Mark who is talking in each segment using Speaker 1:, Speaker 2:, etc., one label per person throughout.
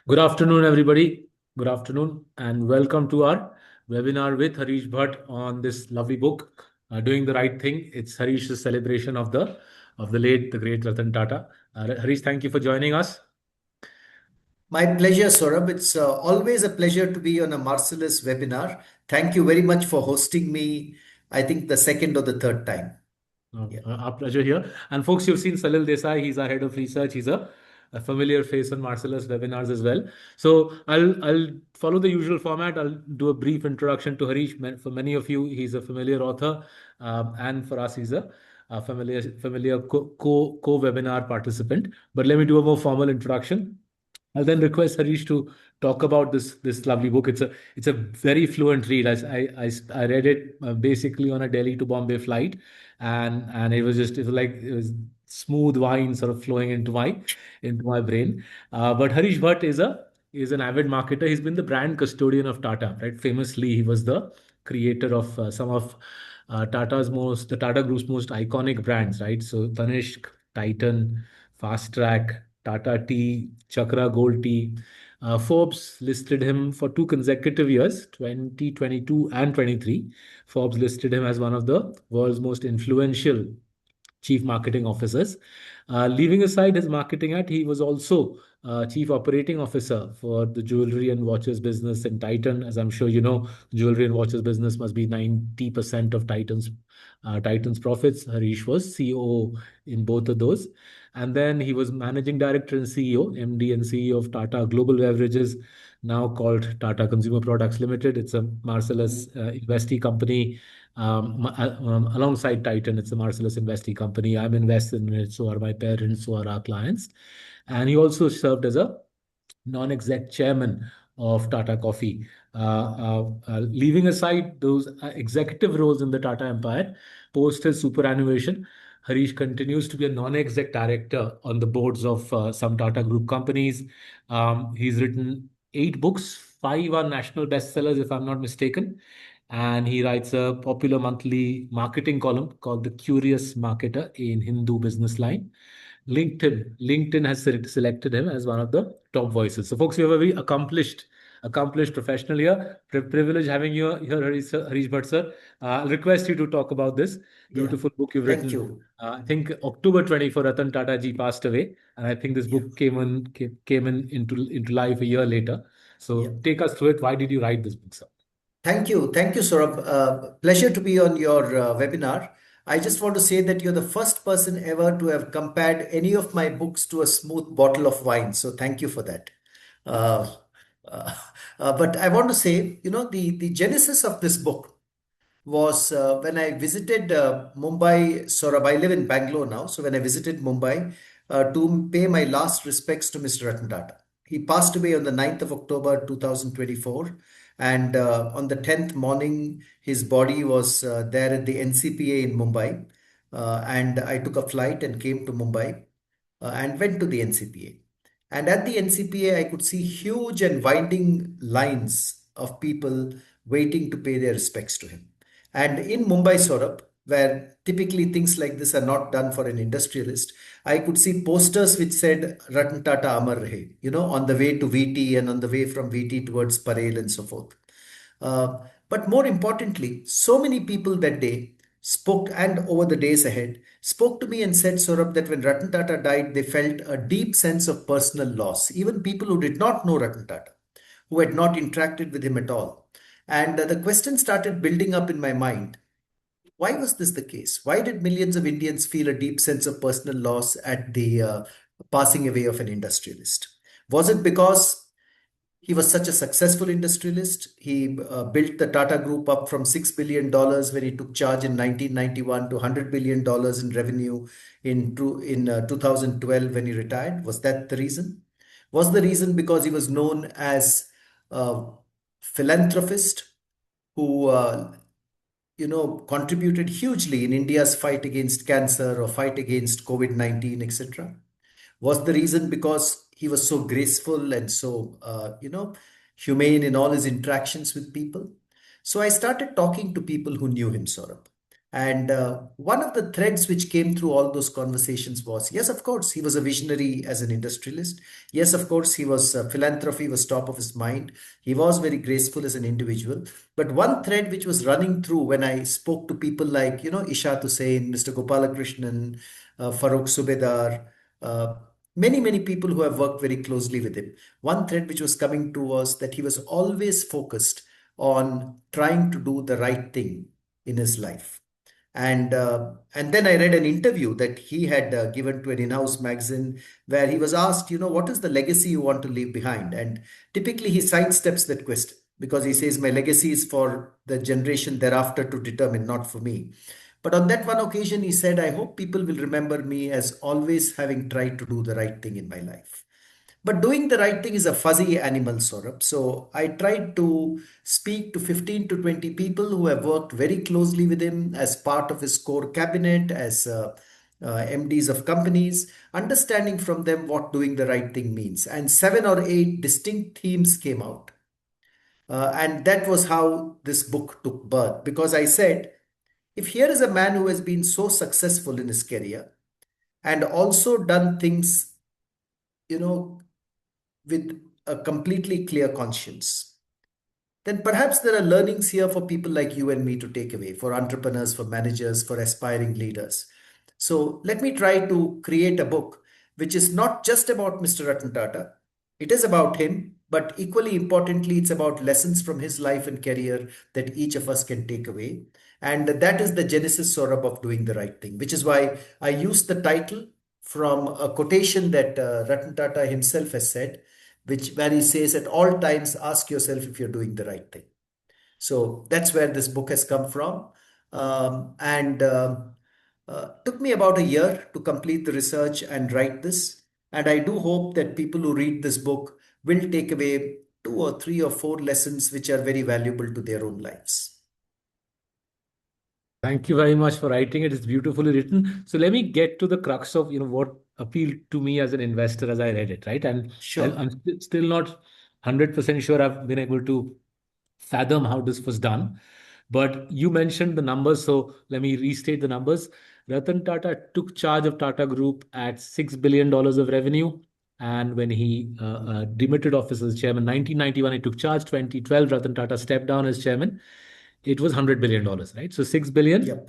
Speaker 1: Good afternoon, everybody. Good afternoon, and welcome to our webinar with Harish Bhat on this lovely book, Doing the Right Thing. It's Harish's celebration of the late, the great Ratan Tata. Harish, thank you for joining us.
Speaker 2: My pleasure, Saurabh. It's always a pleasure to be on a Marcellus webinar. Thank you very much for hosting me, I think the second or the third time. Yeah.
Speaker 1: Our pleasure here. And folks, you've seen Salil Desai. He's our head of research. He's a familiar face on Marcellus webinars as well. So I'll follow the usual format. I'll do a brief introduction to Harish. For many of you, he's a familiar author, and for us, he's a familiar co webinar participant. But let me do a more formal introduction. I'll then request Harish to talk about this lovely book. It's a very fluent read. I read it basically on a Delhi to Bombay flight, and it was smooth wine sort of flowing into my brain. But Harish Bhat is an avid marketer. He's been the brand custodian of Tata, right? Famously, he was the creator of some of the Tata Group's most iconic brands, right? So Tanishq, Titan, Fast Track, Tata Tea, Chakra Gold Tea. Forbes listed him for two consecutive years, 2022 and 23. Forbes listed him as one of the world's most influential chief marketing officers. Leaving aside his marketing act, he was also chief operating officer for the jewelry and watches business in Titan. As I'm sure you know, jewelry and watches business must be 90% of Titan's profits. Harish was COO in both of those. And then he was managing director and CEO, MD and CEO of Tata Global Beverages, now called Tata Consumer Products Limited. It's a Marcellus investee company alongside Titan. It's a Marcellus investee company. I'm invested in it, so are my parents, so are our clients. And he also served as a non-exec chairman of Tata Coffee. Leaving aside those executive roles in the Tata empire, post his superannuation, Harish continues to be a non-exec director on the boards of some Tata Group companies. He's written 8 books, 5 are national bestsellers, if I'm not mistaken. And he writes a popular monthly marketing column called The Curious Marketer in Hindu Business Line. LinkedIn has selected him as one of the top voices. So, folks, we have a very accomplished professional here. Privilege having you here, Harish Bhat, sir. I'll request you to talk about this
Speaker 2: Yeah.
Speaker 1: beautiful book you've
Speaker 2: Thank
Speaker 1: written.
Speaker 2: you.
Speaker 1: I think October 24, Ratan Tata ji passed away, and I think this
Speaker 2: Yeah.
Speaker 1: book came into life a year later.
Speaker 2: Yeah.
Speaker 1: So, take us through it. Why did you write this book, sir?
Speaker 2: Thank you. Thank you, Saurabh. Pleasure to be on your webinar. I just want to say that you're the first person ever to have compared any of my books to a smooth bottle of wine. So thank you for that. Uh, uh, but I want to say, the genesis of this book was when I visited Mumbai, Saurabh. I live in Bangalore now. So when I visited Mumbai to pay my last respects to Mr. Ratan Tata. He passed away on the 9th of October 2024. And on the 10th morning, his body was there at the NCPA in Mumbai. And I took a flight and came to Mumbai and went to the NCPA. And at the NCPA, I could see huge and winding lines of people waiting to pay their respects to him. And in Mumbai, Saurabh, where typically things like this are not done for an industrialist, I could see posters which said Ratan Tata Amar Rahe, on the way to VT and on the way from VT towards Parel and so forth. But more importantly, so many people that day spoke and over the days ahead spoke to me and said, Saurabh, that when Ratan Tata died, they felt a deep sense of personal loss. Even people who did not know Ratan Tata, who had not interacted with him at all. And the question started building up in my mind. Why was this the case? Why did millions of Indians feel a deep sense of personal loss at the passing away of an industrialist? Was it because he was such a successful industrialist? He built the Tata Group up from $6 billion when he took charge in 1991 to $100 billion in revenue in 2012 when he retired. Was that the reason? Was the reason because he was known as a philanthropist who contributed hugely in India's fight against cancer or fight against COVID-19, etc.? Was the reason because he was so graceful and so, humane in all his interactions with people? So I started talking to people who knew him, Saurabh. And one of the threads which came through all those conversations was, yes, of course, he was a visionary as an industrialist. Yes, of course, he was philanthropy was top of his mind. He was very graceful as an individual. But one thread which was running through when I spoke to people like, Ishat Hussain, Mr. Gopalakrishnan, Farooq Subedar, uh, many people who have worked very closely with him. One thread which was coming to was that he was always focused on trying to do the right thing in his life. And then I read an interview that he had given to an in-house magazine where he was asked, what is the legacy you want to leave behind? And typically he sidesteps that question because he says, my legacy is for the generation thereafter to determine, not for me. But on that one occasion, he said, I hope people will remember me as always having tried to do the right thing in my life. But doing the right thing is a fuzzy animal, Saurabh. So I tried to speak to 15 to 20 people who have worked very closely with him as part of his core cabinet, as MDs of companies, understanding from them what doing the right thing means. And 7 or 8 distinct themes came out. And that was how this book took birth. Because I said, if here is a man who has been so successful in his career and also done things, you know, with a completely clear conscience, then perhaps there are learnings here for people like you and me to take away, for entrepreneurs, for managers, for aspiring leaders. So let me try to create a book which is not just about Mr. Ratan Tata. It is about him, but equally importantly, it's about lessons from his life and career that each of us can take away. And that is the genesis, Saurabh, of doing the right thing, which is why I used the title from a quotation that Ratan Tata himself has said, which where he says, at all times, ask yourself if you're doing the right thing. So that's where this book has come from. And took me about a year to complete the research and write this. And I do hope that people who read this book will take away 2 or 3 or 4 lessons which are very valuable to their own lives.
Speaker 1: Thank you very much for writing it. It's beautifully written. So let me get to the crux of what appealed to me as an investor as I read it, right? And
Speaker 2: Sure.
Speaker 1: still not 100% sure I've been able to fathom how this was done. But you mentioned the numbers, so let me restate the numbers. Ratan Tata took charge of Tata Group at $6 billion of revenue. And when he demitted office as chairman, 1991, he took charge. 2012, Ratan Tata stepped down as chairman. It was $100 billion, right? So 6 billion
Speaker 2: Yep.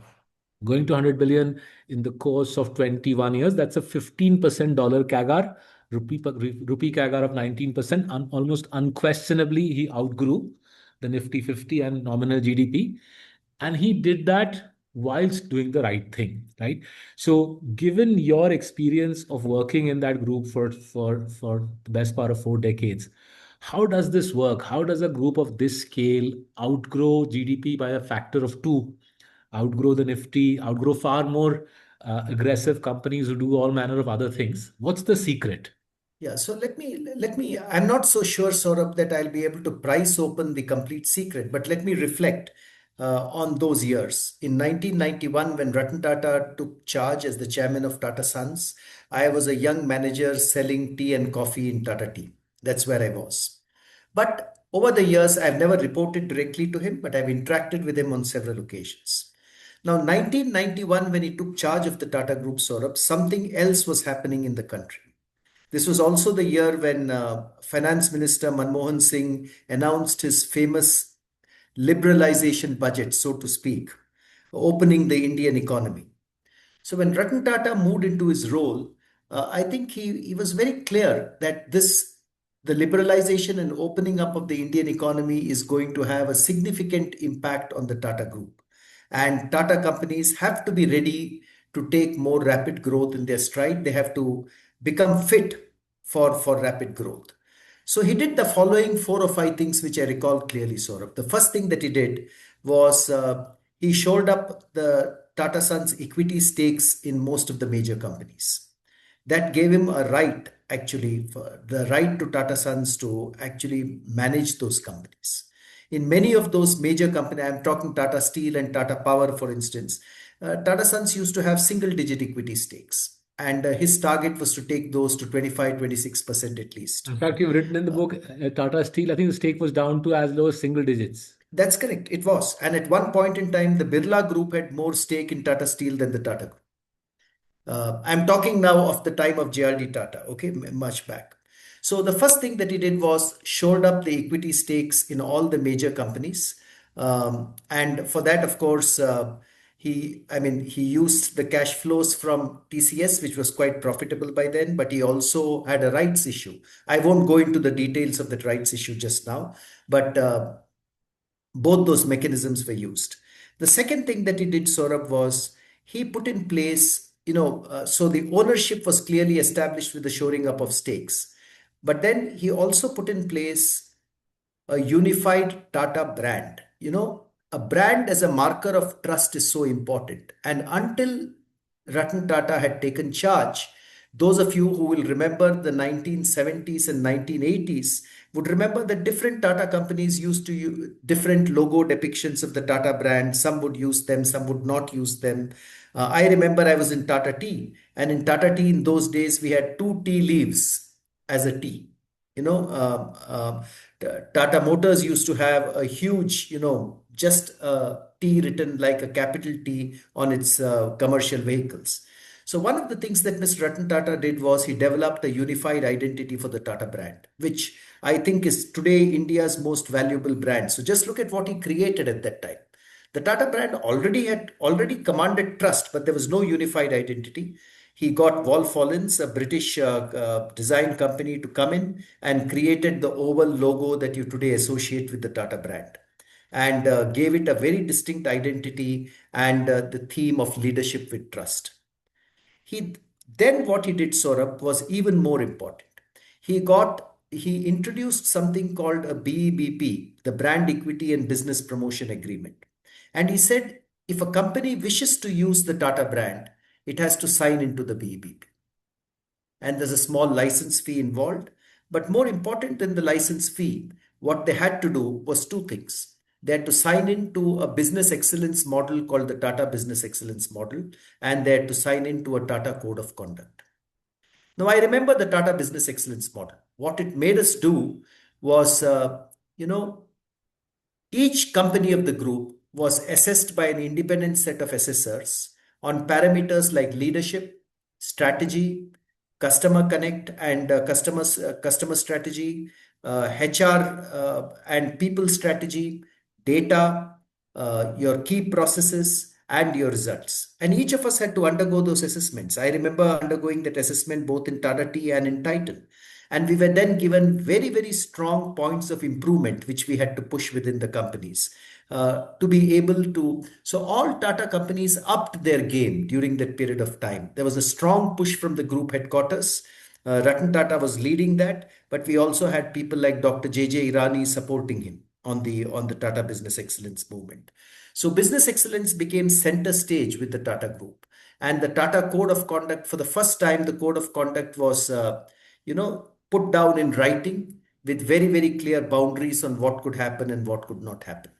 Speaker 1: going to 100 billion in the course of 21 years. That's a 15% dollar CAGR, rupee CAGR of 19%. Almost unquestionably, he outgrew the Nifty 50 and nominal GDP. And he did that whilst doing the right thing, right? So, given your experience of working in that group for the best part of 4 decades, how does this work? How does a group of this scale outgrow GDP by a factor of two, outgrow the Nifty, outgrow far more aggressive companies who do all manner of other things? What's the secret?
Speaker 2: Yeah, so let me, I'm not so sure, Saurabh, that I'll be able to price open the complete secret, but let me reflect on those years. In 1991, when Ratan Tata took charge as the chairman of Tata Sons, I was a young manager selling tea and coffee in Tata Tea. That's where I was. But over the years, I've never reported directly to him, but I've interacted with him on several occasions. Now, 1991, when he took charge of the Tata Group, Saurabh, something else was happening in the country. This was also the year when Finance Minister Manmohan Singh announced his famous liberalization budget, so to speak, opening the Indian economy. So when Ratan Tata moved into his role, I think he was very clear that the liberalization and opening up of the Indian economy is going to have a significant impact on the Tata Group. And Tata companies have to be ready to take more rapid growth in their stride. They have to become fit for rapid growth. So he did the following 4 or 5 things, which I recall clearly, Saurabh. The first thing that he did was he shored up the Tata Sons equity stakes in most of the major companies. That gave him a right, actually, for the right to Tata Sons to actually manage those companies. In many of those major companies, I'm talking Tata Steel and Tata Power, for instance, Tata Sons used to have single digit equity stakes. And his target was to take those to 25, 26% at least.
Speaker 1: In fact, you've written in the book Tata Steel, I think the stake was down to as low as single digits.
Speaker 2: That's correct. It was. And at one point in time, the Birla Group had more stake in Tata Steel than the Tata Group. I'm talking now of the time of JRD Tata, okay, much back. So the first thing that he did was shored up the equity stakes in all the major companies. And for that, of course, he used the cash flows from TCS, which was quite profitable by then, but he also had a rights issue. I won't go into the details of that rights issue just now, but both those mechanisms were used. The second thing that he did, Saurabh, was he put in place, so the ownership was clearly established with the shoring up of stakes. But then he also put in place a unified Tata brand. A brand as a marker of trust is so important. And until Ratan Tata had taken charge, those of you who will remember the 1970s and 1980s would remember that different Tata companies used to use different logo depictions of the Tata brand. Some would use them, some would not use them. I remember I was in Tata Tea, and in Tata Tea in those days, we had two tea leaves as a tea. You know, Tata Motors used to have a huge, just a T written like a capital T on its commercial vehicles. So one of the things that Mr. Ratan Tata did was he developed a unified identity for the Tata brand, which I think is today India's most valuable brand. So just look at what he created at that time. The Tata brand already commanded trust, but there was no unified identity. He got Wolf Hollins, a British design company, to come in and created the oval logo that you today associate with the Tata brand, and gave it a very distinct identity and the theme of leadership with trust. He then what he did, Saurabh, was even more important. He introduced something called a BEBP, the Brand Equity and Business Promotion Agreement. And he said if a company wishes to use the Tata brand, it has to sign into the BEBP. And there's a small license fee involved. But more important than the license fee, what they had to do was two things. They had to sign into a business excellence model called the Tata Business Excellence Model, and they had to sign into a Tata Code of Conduct. Now, I remember the Tata Business Excellence Model. What it made us do was, you know, each company of the group was assessed by an independent set of assessors on parameters like leadership, strategy, customer connect and customer strategy, HR and people strategy, data, your key processes, and your results. And each of us had to undergo those assessments. I remember undergoing that assessment both in Tata Tea and in Titan. And we were then given very, very strong points of improvement, which we had to push within the companies to be able to. So, all Tata companies upped their game during that period of time. There was a strong push from the group headquarters. Ratan Tata was leading that, but we also had people like Dr. J.J. Irani supporting him on the Tata Business Excellence movement. So, business excellence became center stage with the Tata Group. And the Tata Code of Conduct, for the first time, the Code of Conduct was, put down in writing with very, very clear boundaries on what could happen and what could not happen.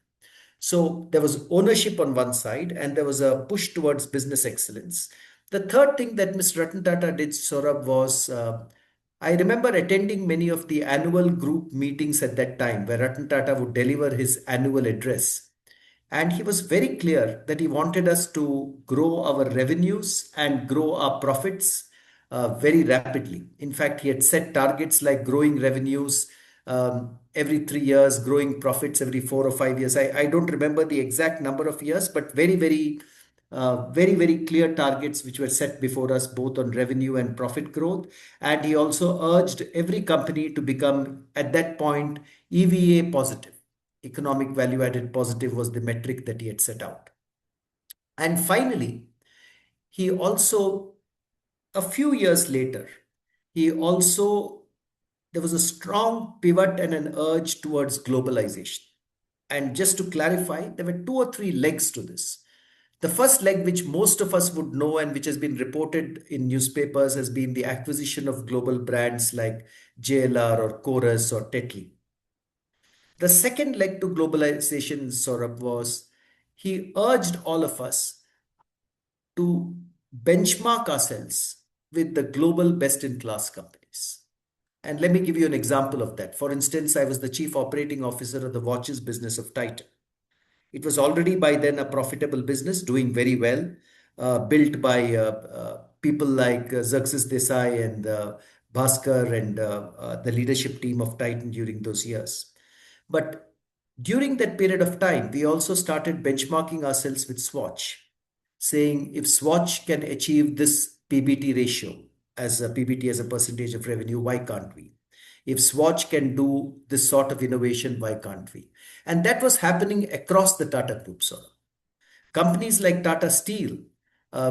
Speaker 2: So there was ownership on one side and there was a push towards business excellence. The third thing that Mr. Ratan Tata did, Saurabh, was I remember attending many of the annual group meetings at that time where Ratan Tata would deliver his annual address. And he was very clear that he wanted us to grow our revenues and grow our profits very rapidly. In fact, he had set targets like growing revenues every 3 years, growing profits every 4 or 5 years. I don't remember the exact number of years, but very, very clear targets which were set before us both on revenue and profit growth. And he also urged every company to become, at that point, EVA positive. Economic value added positive was the metric that he had set out. And finally, he also, a few years later, he also, there was a strong pivot and an urge towards globalization. And just to clarify, there were two or three legs to this. The first leg, which most of us would know and which has been reported in newspapers, has been the acquisition of global brands like JLR or Chorus or Tetley. The second leg to globalization, Saurabh, was he urged all of us to benchmark ourselves with the global best in class companies. And let me give you an example of that. For instance, I was the chief operating officer of the watches business of Titan. It was already by then a profitable business, doing very well, built by people like Xerxes Desai and Bhaskar and the leadership team of Titan during those years. But during that period of time, we also started benchmarking ourselves with Swatch, saying if Swatch can achieve this PBT ratio as a PBT as a percentage of revenue, why can't we? If Swatch can do this sort of innovation, why can't we? And that was happening across the Tata Group, sir. Companies like Tata Steel,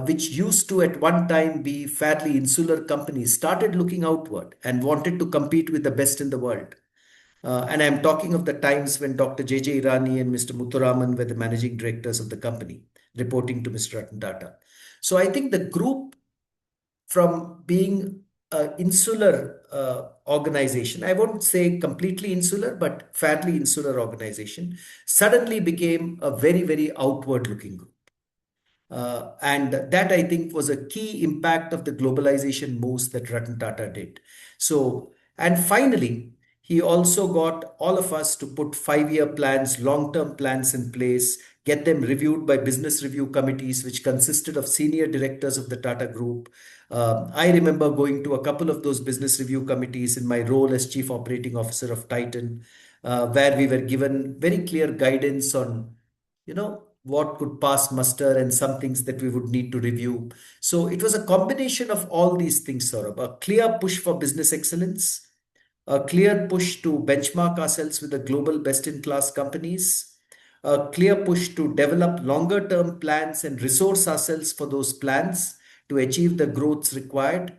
Speaker 2: which used to at one time be fairly insular companies, started looking outward and wanted to compete with the best in the world. And I'm talking of the times when Dr. J.J. Irani and Mr. Muthuraman were the managing directors of the company, reporting to Mr. Ratan Tata. So I think the group, from being an insular organization, I won't say completely insular, but fairly insular organization, suddenly became a very, very outward looking group. And that I think was a key impact of the globalization moves that Ratan Tata did. So, and finally, he also got all of us to put 5 year plans, long term plans in place, get them reviewed by business review committees, which consisted of senior directors of the Tata Group. I remember going to a couple of those business review committees in my role as Chief Operating Officer of Titan, where we were given very clear guidance on what could pass muster and some things that we would need to review. So it was a combination of all these things, Saurabh. A clear push for business excellence, a clear push to benchmark ourselves with the global best in class companies, a clear push to develop longer term plans and resource ourselves for those plans to achieve the growths required.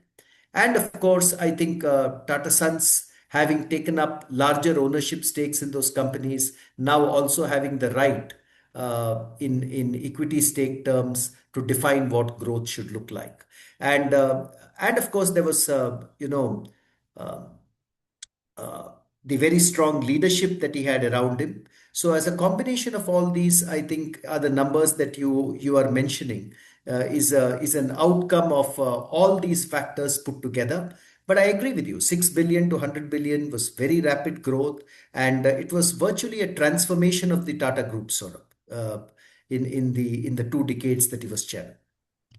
Speaker 2: And of course, I think Tata Sons, having taken up larger ownership stakes in those companies, now also having the right in equity stake terms to define what growth should look like. And of course, there was, uh, uh, the very strong leadership that he had around him. So, as a combination of all these, I think are the numbers that you are mentioning is an outcome of all these factors put together. But I agree with you, 6 billion to 100 billion was very rapid growth, and it was virtually a transformation of the Tata Group, sort of, in the 2 decades that he was chairman.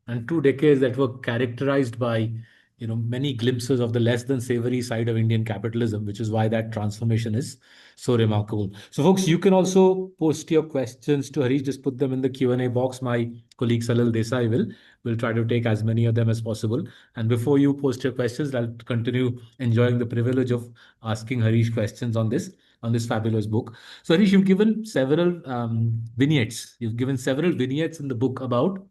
Speaker 1: And 2 decades that were characterized by many glimpses of the less than savory side of Indian capitalism, which is why that transformation is so remarkable. So folks, you can also post your questions to Harish. Just put them in the Q&A box. My colleague Salil Desai will try to take as many of them as possible. And before you post your questions, I'll continue enjoying the privilege of asking Harish questions on this fabulous book. So Harish, you've given several vignettes. You've given several vignettes in the book about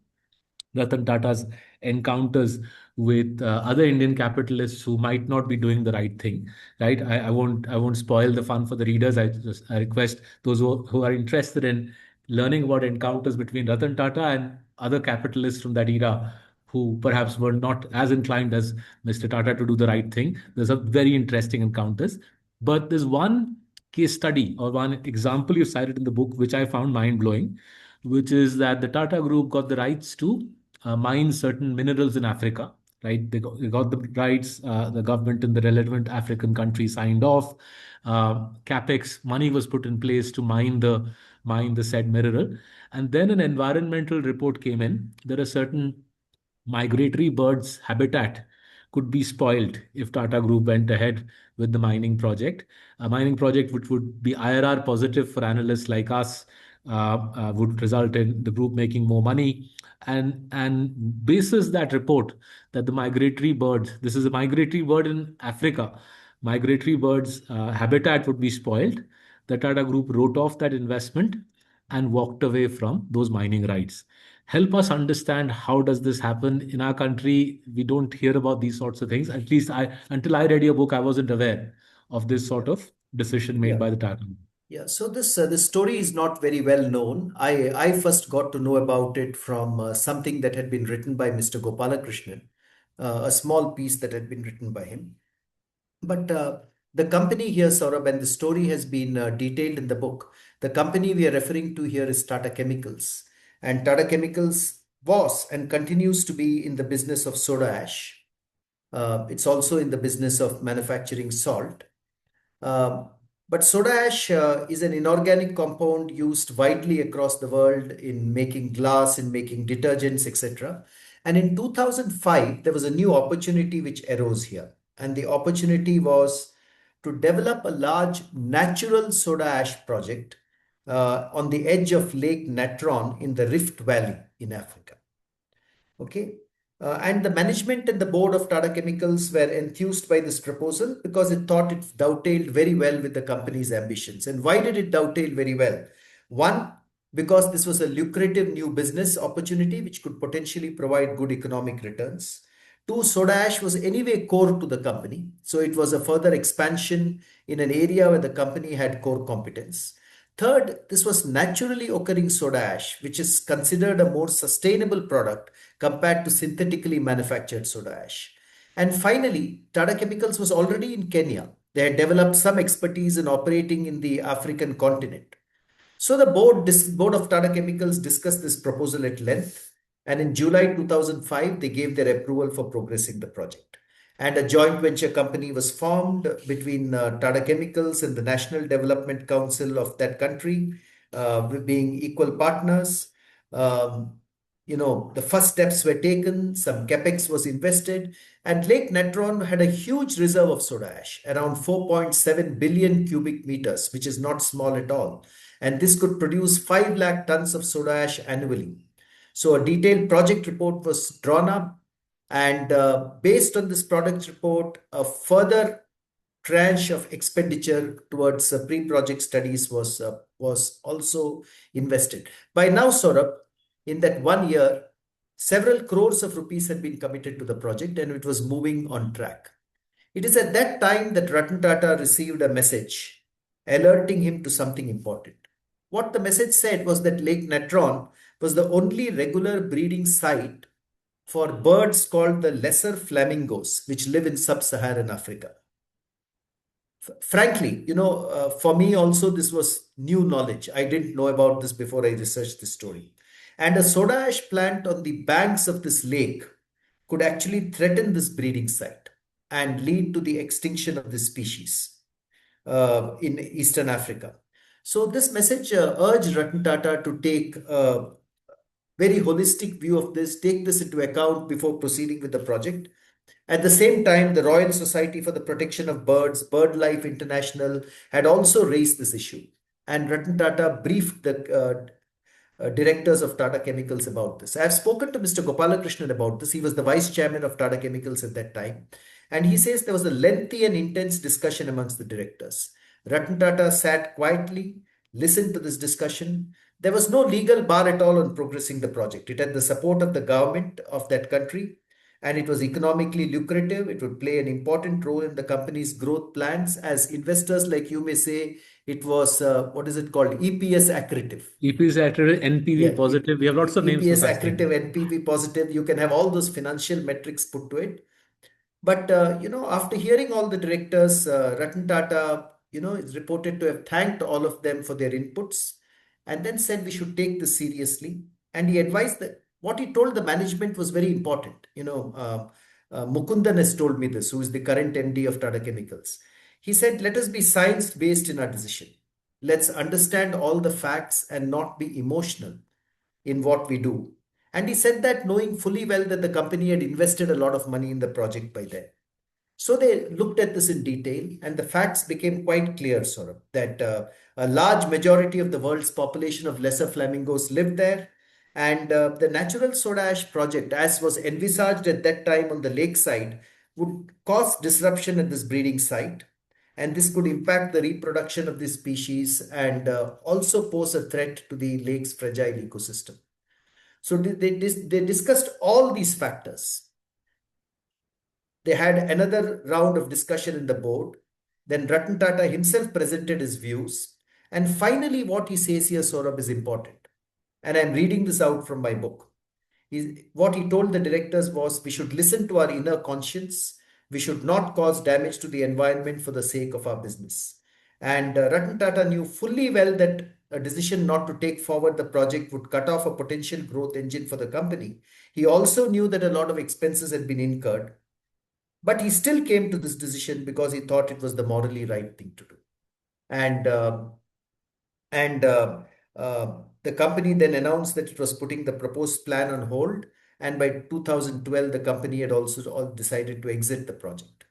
Speaker 1: Ratan Tata's encounters with other Indian capitalists who might not be doing the right thing, right? I won't spoil the fun for the readers. I request those who are interested in learning about encounters between Ratan Tata and other capitalists from that era who perhaps were not as inclined as Mr. Tata to do the right thing. There's a very interesting encounters, but there's one case study or one example you cited in the book which I found mind blowing, which is that the Tata Group got the rights to mine certain minerals in Africa. Right, they got the rights. The government in the relevant African country signed off. Capex money was put in place to mine the said mineral, and then an environmental report came in. There are certain migratory birds' habitat could be spoiled if Tata Group went ahead with the mining project. A mining project which would be IRR positive for analysts like us, would result in the group making more money. And basis that report that the migratory birds, this is a migratory bird in Africa, migratory birds' habitat would be spoiled. The Tata Group wrote off that investment and walked away from those mining rights. Help us understand how does this happen in our country. We don't hear about these sorts of things. At least until I read your book, I wasn't aware of this
Speaker 2: Yeah.
Speaker 1: sort of decision made
Speaker 2: Yeah.
Speaker 1: by the Tata.
Speaker 2: Yeah, so this story is not very well known. I first got to know about it from something that had been written by Mr. Gopalakrishnan, a small piece that had been written by him. But the company here, Saurabh, and the story has been detailed in the book. The company we are referring to here is Tata Chemicals, and Tata Chemicals was and continues to be in the business of soda ash. It's also in the business of manufacturing salt. Um, But soda ash is an inorganic compound used widely across the world in making glass, in making detergents, etc. And in 2005, there was a new opportunity which arose here. And the opportunity was to develop a large natural soda ash project on the edge of Lake Natron in the Rift Valley in Africa. Okay. And the management and the board of Tata Chemicals were enthused by this proposal because it thought it dovetailed very well with the company's ambitions. And why did it dovetail very well? One, because this was a lucrative new business opportunity which could potentially provide good economic returns. Two, soda ash was anyway core to the company. So it was a further expansion in an area where the company had core competence. Third, this was naturally occurring soda ash, which is considered a more sustainable product compared to synthetically manufactured soda ash. And finally, Tata Chemicals was already in Kenya. They had developed some expertise in operating in the African continent. So the board of Tata Chemicals discussed this proposal at length, and in July 2005, they gave their approval for progressing the project. And a joint venture company was formed between Tata Chemicals and the National Development Council of that country, being equal partners. Um, the first steps were taken, some capex was invested, and Lake Natron had a huge reserve of soda ash, around 4.7 billion cubic meters, which is not small at all. And this could produce 5 lakh tons of soda ash annually. So a detailed project report was drawn up, and based on this project report, a further tranche of expenditure towards pre-project studies was also invested. By now, Saurabh, in that 1 year, several crores of rupees had been committed to the project, and it was moving on track. It is at that time that Ratan Tata received a message alerting him to something important. What the message said was that Lake Natron was the only regular breeding site for birds called the lesser flamingos, which live in sub-Saharan Africa. Frankly, for me also, this was new knowledge. I didn't know about this before I researched this story. And a soda ash plant on the banks of this lake could actually threaten this breeding site and lead to the extinction of this species in Eastern Africa. So this message urged Ratan Tata to take a very holistic view of this, take this into account before proceeding with the project. At the same time, the Royal Society for the Protection of Birds, BirdLife International, had also raised this issue. And Ratan Tata briefed the directors of Tata Chemicals about this. I have spoken to Mr. Gopalakrishnan about this. He was the vice chairman of Tata Chemicals at that time. And he says there was a lengthy and intense discussion amongst the directors. Ratan Tata sat quietly, listened to this discussion. There was no legal bar at all on progressing the project. It had the support of the government of that country, and it was economically lucrative. It would play an important role in the company's growth plans. As investors like you may say, it was, what is it called? EPS accretive.
Speaker 1: EP is accurate, NPV
Speaker 2: Yeah,
Speaker 1: positive. We have lots of names for
Speaker 2: EPS
Speaker 1: such things.
Speaker 2: accretive, NPV positive. You can have all those financial metrics put to it. But after hearing all the directors, Ratan Tata, is reported to have thanked all of them for their inputs, and then said we should take this seriously. And he advised that what he told the management was very important. Mukundan has told me this, who is the current MD of Tata Chemicals. He said, let us be science based in our decision. Let's understand all the facts and not be emotional in what we do. And he said that knowing fully well that the company had invested a lot of money in the project by then. So they looked at this in detail, and the facts became quite clear, Saurabh, that a large majority of the world's population of lesser flamingos lived there. And the natural soda ash project, as was envisaged at that time on the lakeside, would cause disruption at this breeding site. And this could impact the reproduction of this species and also pose a threat to the lake's fragile ecosystem. So they discussed all these factors. They had another round of discussion in the board. Then Ratan Tata himself presented his views. And finally, what he says here, Saurabh, is important. And I'm reading this out from my book. What he told the directors was we should listen to our inner conscience. We should not cause damage to the environment for the sake of our business. And Ratan Tata knew fully well that a decision not to take forward the project would cut off a potential growth engine for the company. He also knew that a lot of expenses had been incurred, but he still came to this decision because he thought it was the morally right thing to do. And and the company then announced that it was putting the proposed plan on hold. And by 2012, the company had also all decided to exit the project.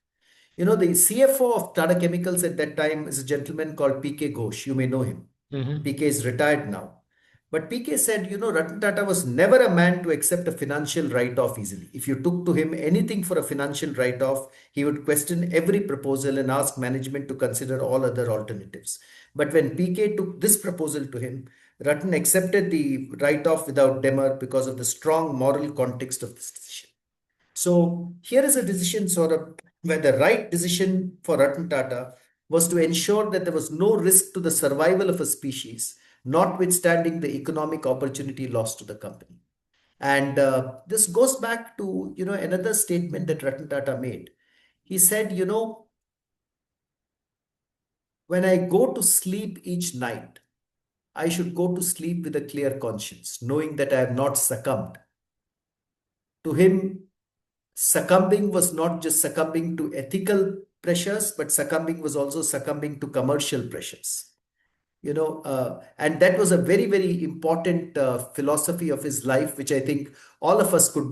Speaker 2: You know, the CFO of Tata Chemicals at that time is a gentleman called PK Ghosh. You may know him.
Speaker 1: Mm-hmm.
Speaker 2: PK is retired now. But PK said, you know, Ratan Tata was never a man to accept a financial write off easily. If you took to him anything for a financial write off, he would question every proposal and ask management to consider all other alternatives. But when PK took this proposal to him, Ratan accepted the write off without demur because of the strong moral context of this decision. So here is a decision sort of where the right decision for Ratan Tata was to ensure that there was no risk to the survival of a species, notwithstanding the economic opportunity lost to the company. And this goes back to, you know, another statement that Ratan Tata made. He said, you know, when I go to sleep each night, I should go to sleep with a clear conscience, knowing that I have not succumbed. To him, succumbing was not just succumbing to ethical pressures, but succumbing was also succumbing to commercial pressures. You know, and that was a very, very important philosophy of his life, which I think all of us could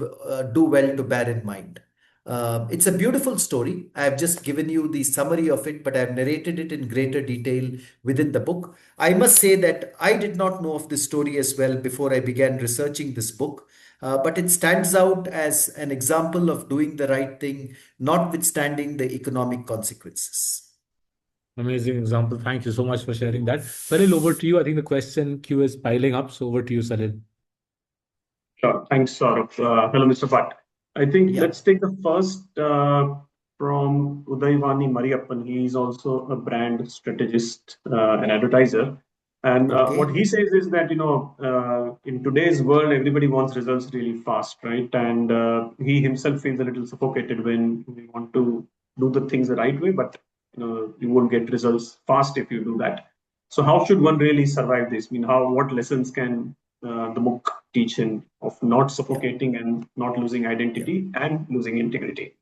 Speaker 2: do well to bear in mind. It's a beautiful story. I have just given you the summary of it, but I have narrated it in greater detail within the book. I must say that I did not know of this story as well before I began researching this book. But it stands out as an example of doing the right thing, notwithstanding the economic consequences.
Speaker 1: Amazing example. Thank you so much for sharing that. Salil, over to you. I think the question queue is piling up. So over to you, Salil.
Speaker 3: Sure. Thanks, Saurabh. Hello, Mr. Bhatt. I think
Speaker 2: Yeah.
Speaker 3: let's take the first from Udaivani Mariappan. He is also a brand strategist and advertiser. And what
Speaker 2: Okay.
Speaker 3: he says is that, in today's world, everybody wants results really fast, right? And he himself feels a little suffocated when we want to do the things the right way, but you won't get results fast if you do that. So how should one really survive this? I mean, what lessons can the book teach him of not
Speaker 2: Yeah.
Speaker 3: suffocating and not losing
Speaker 2: Yeah.
Speaker 3: identity and losing integrity?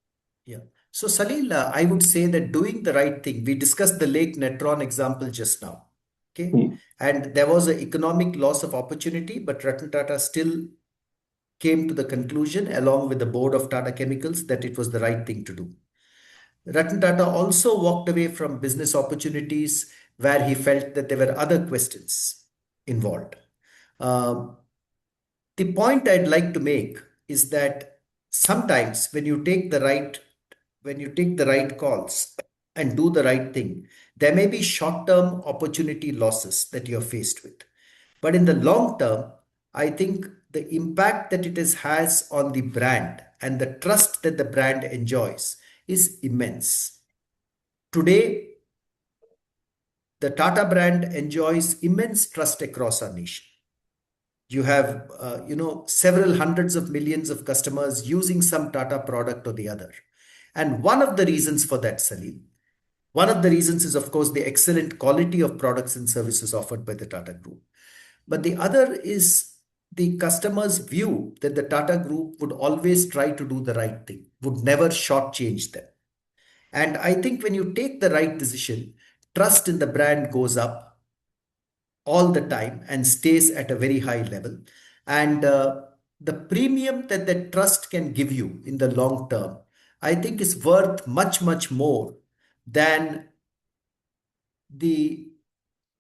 Speaker 2: Yeah. So, Salil, I would say that doing the right thing, we discussed the Lake Natron example just now. Okay.
Speaker 3: Hmm.
Speaker 2: And there was an economic loss of opportunity, but Ratan Tata still came to the conclusion, along with the board of Tata Chemicals, that it was the right thing to do. Ratan Tata also walked away from business opportunities where he felt that there were other questions involved. Um, the point I'd like to make is that sometimes when you take the right calls and do the right thing, there may be short-term opportunity losses that you're faced with. But in the long term, I think the impact that has on the brand and the trust that the brand enjoys is immense. Today, the Tata brand enjoys immense trust across our nation. You have, several hundreds of millions of customers using some Tata product or the other. And one of the reasons for that, Salim, one of the reasons is, of course, the excellent quality of products and services offered by the Tata Group. But the other is the customer's view that the Tata Group would always try to do the right thing, would never shortchange them. And I think when you take the right decision, trust in the brand goes up all the time and stays at a very high level. And the premium that that trust can give you in the long term, I think is worth much, much more than the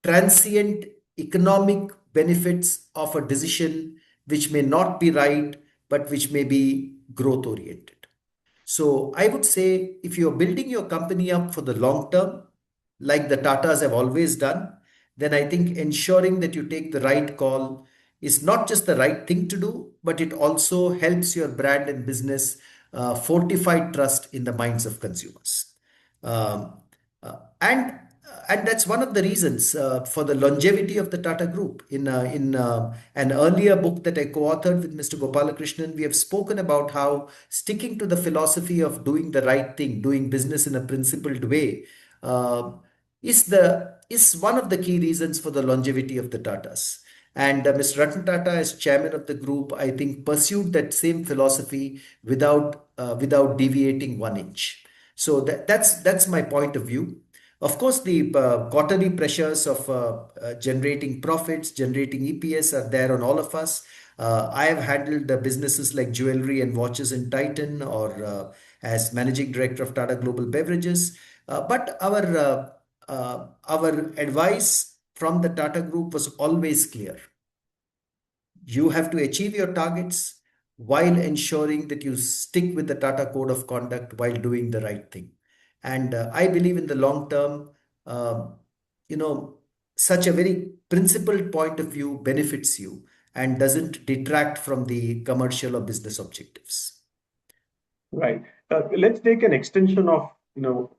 Speaker 2: transient economic benefits of a decision which may not be right, but which may be growth oriented. So I would say if you're building your company up for the long term, like the Tatas have always done, then I think ensuring that you take the right call is not just the right thing to do, but it also helps your brand and business fortify trust in the minds of consumers. Um, uh, and and that's one of the reasons for the longevity of the Tata Group. In an earlier book that I co-authored with Mr. Gopalakrishnan, we have spoken about how sticking to the philosophy of doing the right thing, doing business in a principled way, uh, is one of the key reasons for the longevity of the Tatas. And Mr. Ratan Tata, as chairman of the group, I think pursued that same philosophy without deviating 1 inch. So that's my point of view. Of course, the quarterly pressures of generating profits, generating EPS are there on all of us. I have handled businesses like jewelry and watches in Titan, or as managing director of Tata Global Beverages. But our advice from the Tata Group was always clear. You have to achieve your targets while ensuring that you stick with the Tata Code of Conduct while doing the right thing. And I believe in the long term, um, you know, such a very principled point of view benefits you and doesn't detract from the commercial or business objectives.
Speaker 3: Right. Let's take an extension of your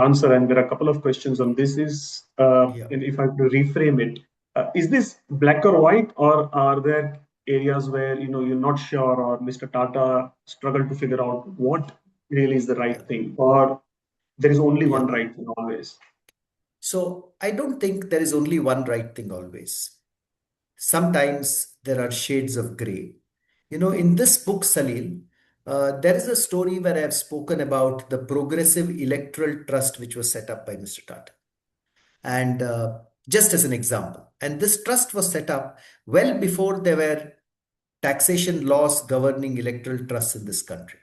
Speaker 3: answer, and there are a couple of questions on this.
Speaker 2: Yeah.
Speaker 3: And if I have to reframe it, is this black or white, or are there areas where you're not sure, or Mr. Tata struggled to figure out what really is the
Speaker 2: Yeah.
Speaker 3: right thing, or there is only
Speaker 2: Yeah.
Speaker 3: one right thing always?
Speaker 2: So I don't think there is only one right thing always. Sometimes there are shades of gray. In this book, Salil, there is a story where I have spoken about the progressive electoral trust which was set up by Mr. Tata. And just as an example, and this trust was set up well before there were taxation laws governing electoral trusts in this country.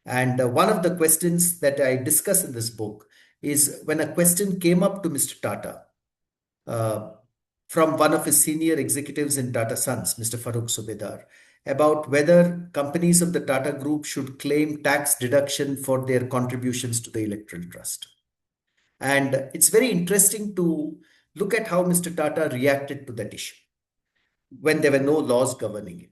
Speaker 2: And one of the questions that I discuss in this book is when a question came up to Mr. Tata uh, from one of his senior executives in Tata Sons, Mr. Farooq Subedar, about whether companies of the Tata Group should claim tax deduction for their contributions to the electoral trust. And it's very interesting to look at how Mr. Tata reacted to that issue when there were no laws governing it.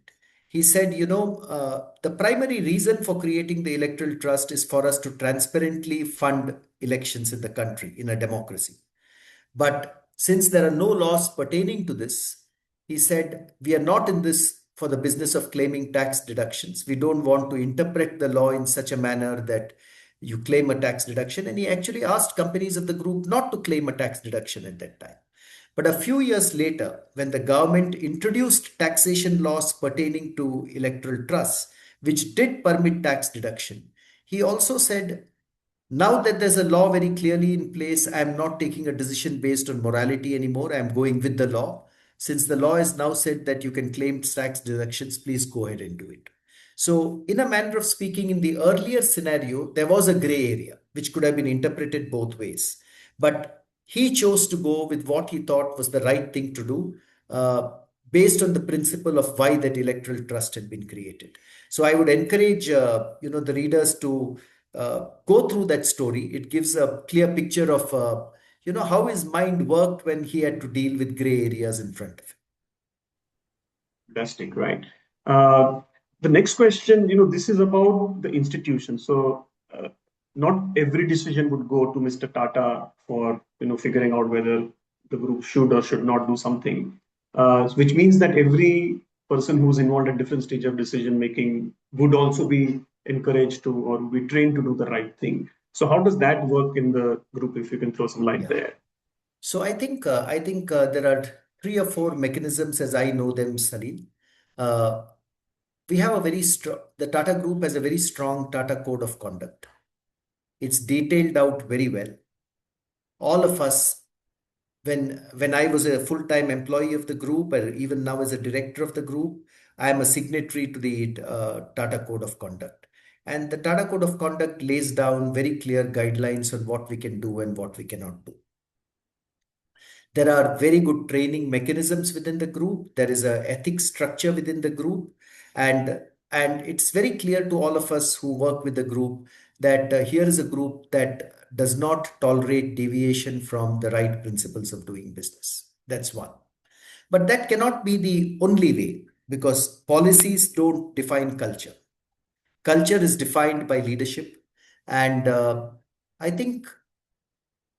Speaker 2: He said, the primary reason for creating the electoral trust is for us to transparently fund elections in the country in a democracy. But since there are no laws pertaining to this, he said, we are not in this for the business of claiming tax deductions. We don't want to interpret the law in such a manner that you claim a tax deduction. And he actually asked companies of the group not to claim a tax deduction at that time. But a few years later, when the government introduced taxation laws pertaining to electoral trusts, which did permit tax deduction, he also said, now that there's a law very clearly in place, I'm not taking a decision based on morality anymore. I'm going with the law. Since the law has now said that you can claim tax deductions, please go ahead and do it. So, in a manner of speaking, in the earlier scenario, there was a gray area which could have been interpreted both ways. But he chose to go with what he thought was the right thing to do, uh, based on the principle of why that electoral trust had been created. So, I would encourage the readers to go through that story. It gives a clear picture of how his mind worked when he had to deal with gray areas in front of him.
Speaker 3: Fantastic, right? Uh, the next question, this is about the institution. So, not every decision would go to Mr. Tata for figuring out whether the group should or should not do something, which means that every person who's involved at different stage of decision making would also be encouraged to or be trained to do the right thing. So, how does that work in the group? If you can throw some light
Speaker 2: Yeah.
Speaker 3: there.
Speaker 2: So I think there are three or four mechanisms as I know them, Salil. Uh, we have a very strong. The Tata Group has a very strong Tata Code of Conduct. It's detailed out very well. All of us, when I was a full-time employee of the group, or even now as a director of the group, I am a signatory to the Tata Code of Conduct. And the Tata Code of Conduct lays down very clear guidelines on what we can do and what we cannot do. There are very good training mechanisms within the group. There is a ethics structure within the group, and and it's very clear to all of us who work with the group that here is a group that does not tolerate deviation from the right principles of doing business. That's one. But that cannot be the only way, because policies don't define culture. Culture is defined by leadership, and I think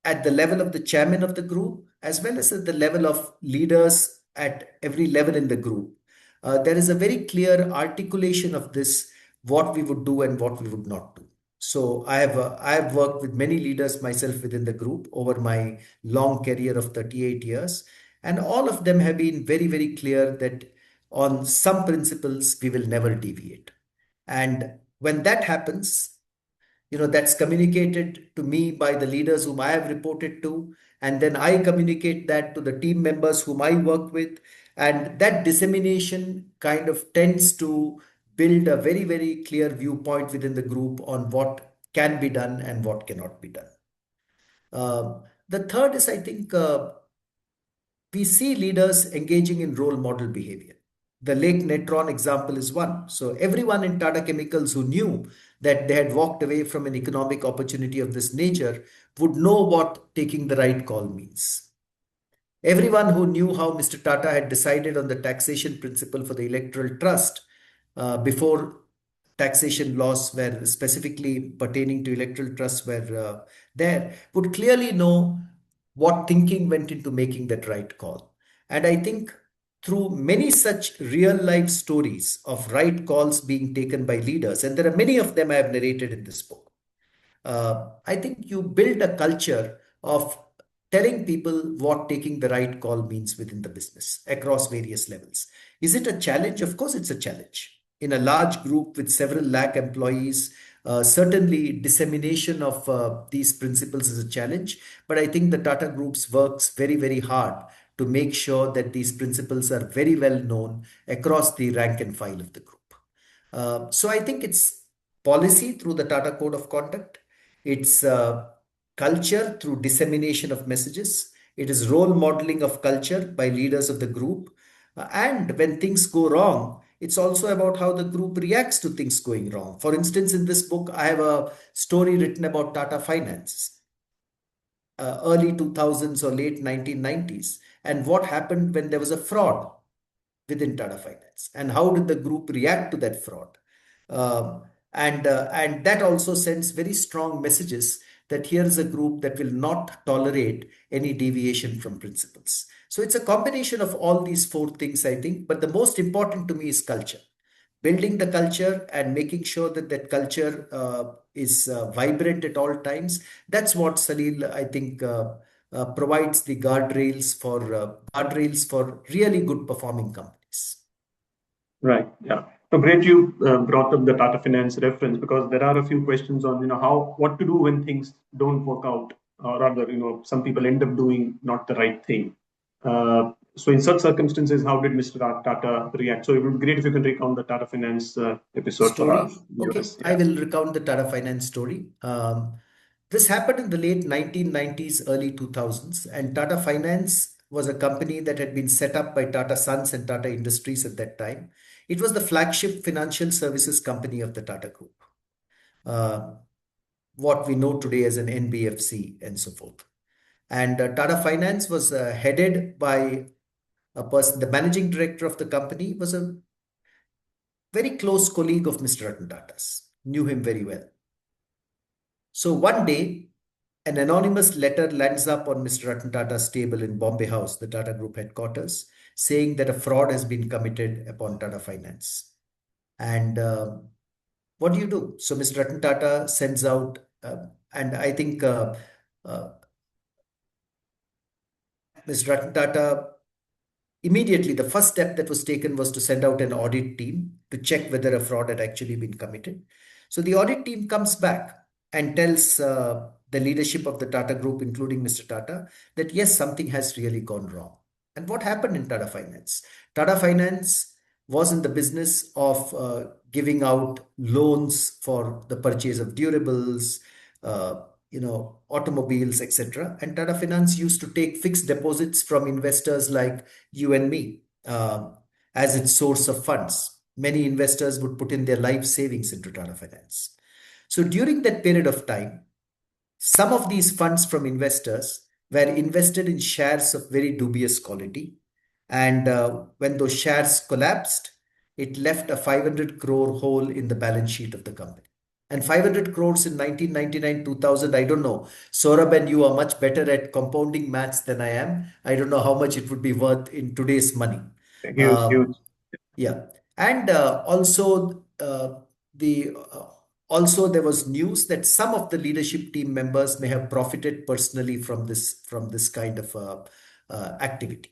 Speaker 2: at the level of the chairman of the group, as well as at the level of leaders at every level in the group. There is a very clear articulation of this, what we would do and what we would not do. So I have worked with many leaders myself within the group over my long career of 38 years, and all of them have been very, very clear that on some principles we will never deviate. And when that happens, That's communicated to me by the leaders whom I have reported to, and then I communicate that to the team members whom I work with, and that dissemination kind of tends to build a very, very clear viewpoint within the group on what can be done and what cannot be done. The third is, I think, we see leaders engaging in role model behavior. The Lake Natron example is one. So everyone in Tata Chemicals who knew that they had walked away from an economic opportunity of this nature would know what taking the right call means. Everyone who knew how Mr. Tata had decided on the taxation principle for the electoral trust before taxation laws were specifically pertaining to electoral trusts were there would clearly know what thinking went into making that right call. And I think through many such real life stories of right calls being taken by leaders, and there are many of them I have narrated in this book, I think you build a culture of telling people what taking the right call means within the business across various levels. Is it a challenge? Of course, it's a challenge. In a large group with several lakh employees, certainly dissemination of these principles is a challenge. But I think the Tata Groups works very, very hard to make sure that these principles are very well known across the rank and file of the group. So I think it's policy through the Tata Code of Conduct. It's culture through dissemination of messages. It is role modeling of culture by leaders of the group. And when things go wrong, it's also about how the group reacts to things going wrong. For instance, in this book, I have a story written about Tata Finance, early 2000s or late 1990s, and what happened when there was a fraud within Tata Finance, and how did the group react to that fraud? And that also sends very strong messages that here is a group that will not tolerate any deviation from principles. So it's a combination of all these four things, I think. But the most important to me is culture. Building the culture and making sure that that culture is vibrant at all times. That's what Salil, I think, provides the guardrails for really good performing companies.
Speaker 3: Right. Yeah. So great you brought up the Tata Finance reference, because there are a few questions on what to do when things don't work out, or rather some people end up doing not the right thing. So in such circumstances, how did Mr. Tata react? So it would be great if you can recount the Tata Finance episode for our
Speaker 2: Story. Okay,
Speaker 3: viewers.
Speaker 2: I
Speaker 3: Yeah.
Speaker 2: will recount the Tata Finance story. This happened in the late 1990s, early 2000s, and Tata Finance was a company that had been set up by Tata Sons and Tata Industries at that time. It was the flagship financial services company of the Tata Group, uh, what we know today as an NBFC and so forth. And Tata Finance was headed by a person, the managing director of the company was a very close colleague of Mr. Ratan Tata's, knew him very well. So one day, an anonymous letter lands up on Mr. Ratan Tata's table in Bombay House, the Tata Group headquarters, saying that a fraud has been committed upon Tata Finance. And what do you do? So Mr. Ratan Tata sends out, and I think uh, Mr. Ratan Tata immediately, the first step that was taken was to send out an audit team to check whether a fraud had actually been committed. So the audit team comes back and tells the leadership of the Tata Group, including Mr. Tata, that yes, something has really gone wrong. And what happened in Tata Finance? Tata Finance was in the business of giving out loans for the purchase of durables, uh, automobiles, etc. And Tata Finance used to take fixed deposits from investors like you and me as its source of funds. Many investors would put in their life savings into Tata Finance. So during that period of time, some of these funds from investors were invested in shares of very dubious quality. And when those shares collapsed, it left a 500 crore hole in the balance sheet of the company. And 500 crores in 1999, 2000, I don't know. Saurabh and you are much better at compounding maths than I am. I don't know how much it would be worth in today's money.
Speaker 3: Huge,
Speaker 2: Uh,
Speaker 3: huge.
Speaker 2: yeah, and the also there was news that some of the leadership team members may have profited personally from this kind of activity.